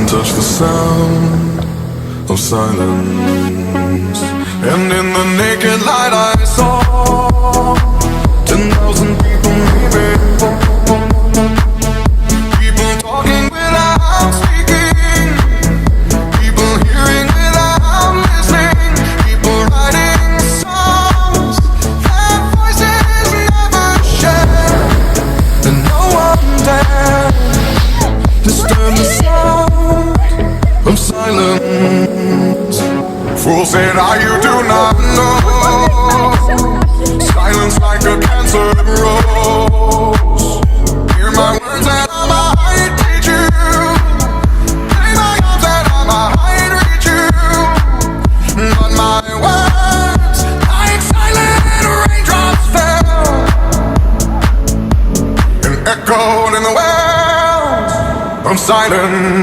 touch the sound of silence. And in the naked light I saw 10,000 people maybe. People talking without speaking, people hearing without listening, people writing songs that voices never share. And no one dared disturb the sound of silence. Fool said, you do not know. Silence like a cancer grows. Hear my words and I might reach you. Play my arms and I might reach you. But my words, like silent raindrops, fell and echoed in the wells of silence.